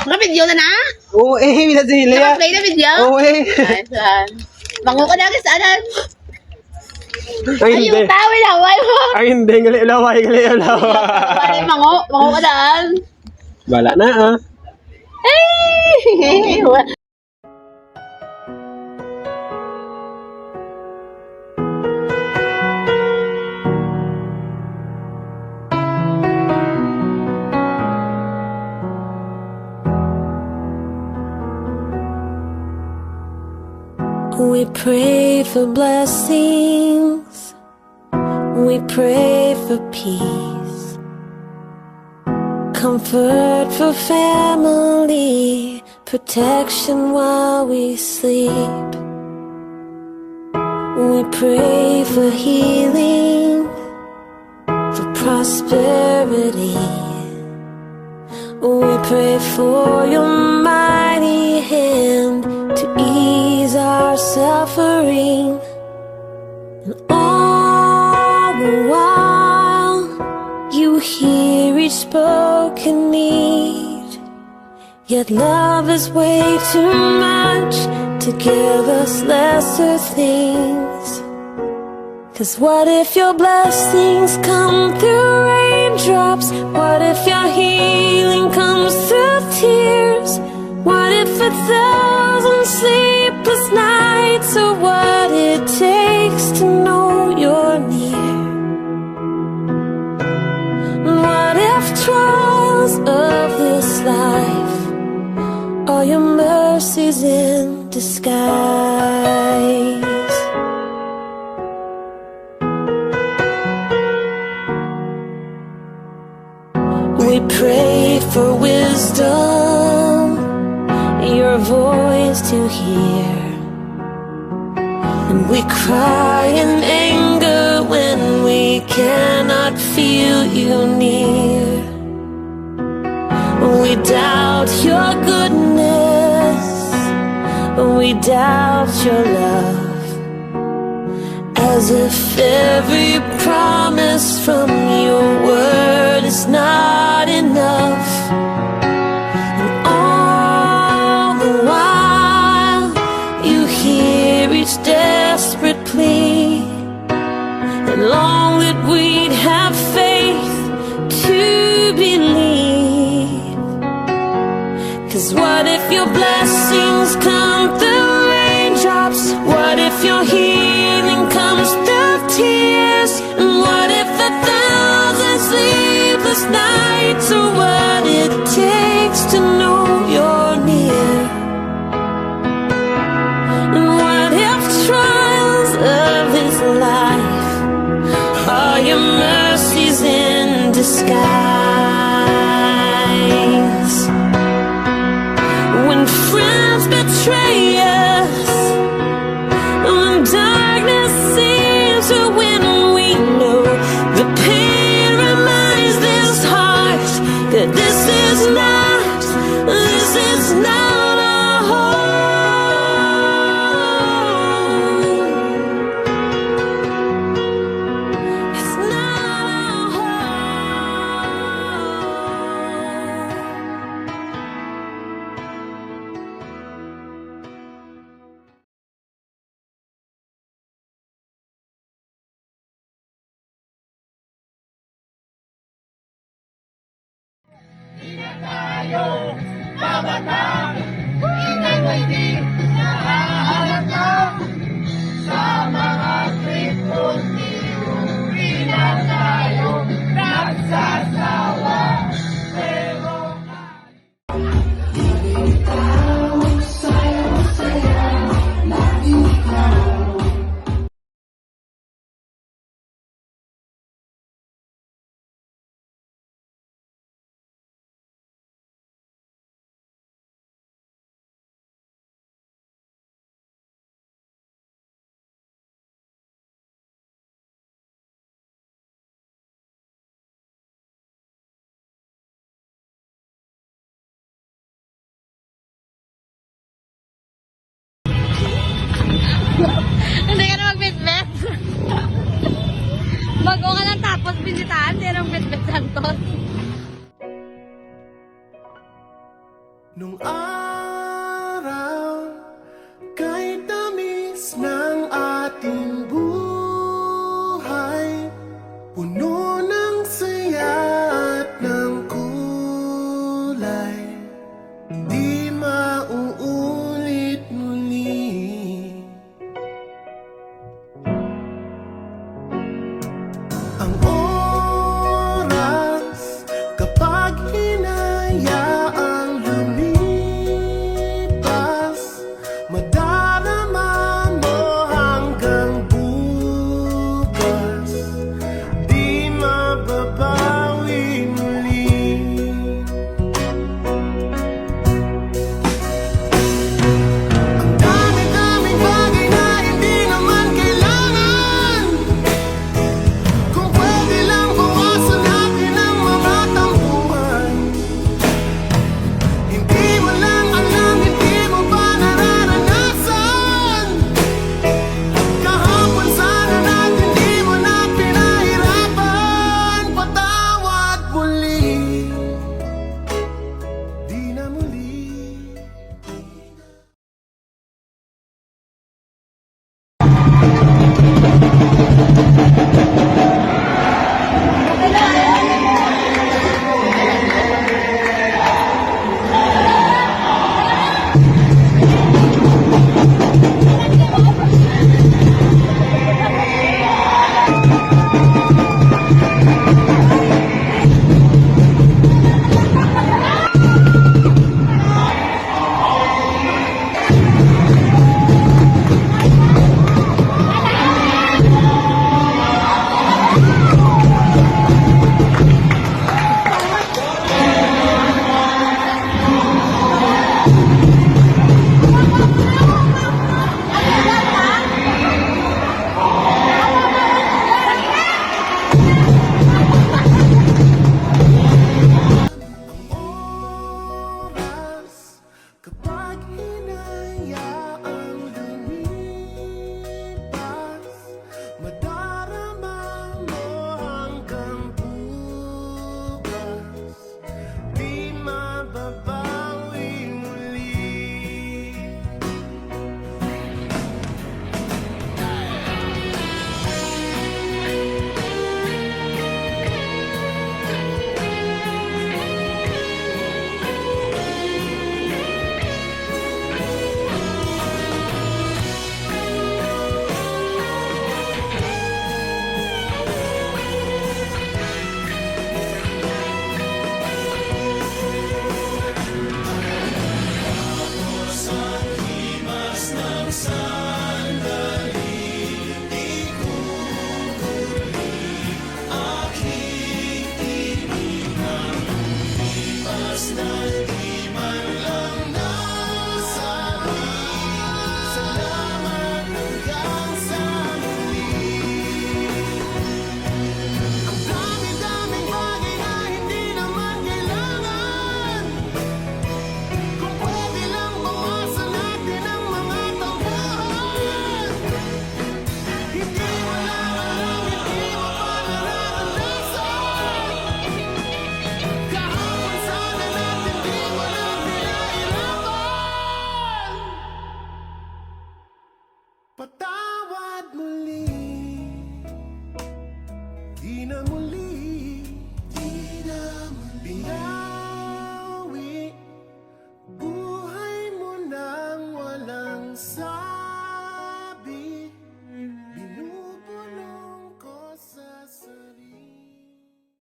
Naka-video na na? Oo mina sila. Naka-play na video? Oo Ayan. Mango ka na kasi anan. Ay hindi. Ayun, tawin haway mo. Ay hindi, gali ulaway. Ay, mango ka daan. Bala na Ay! We pray for blessings, we pray for peace, comfort for family, protection while we sleep. We pray for healing, for prosperity. We pray for your mighty hand to ease our suffering. And all the while, you hear each spoken need. Yet love is way too much to give us lesser things. 'Cause what if your blessings come through raindrops? What if your healing comes through tears? What if 1,000 sleepless nights are what it takes to know you're near? And what if trials of this life are your mercies in disguise? We pray for wisdom, your voice to hear. And we cry in anger when we cannot feel you near. We doubt your goodness, we doubt your love, as if every promise from your word is not enough. And all the while, you hear each desperate plea, and long that we'd have faith to believe. 'Cause what if your blessings come through raindrops? What if your healing comes through tears? And what if 1,000 sleepless nights are what it takes to know you're near? And what if trials of this life are your mercies in disguise? When friends betray us, when darkness seems to win, we know the pain reminds this heart that this is not our home. It's not our home. Hindi ka na mag-bitbit. Bago ka lang tapos bisitahan, hindi na mag-bitbit Santos. Nung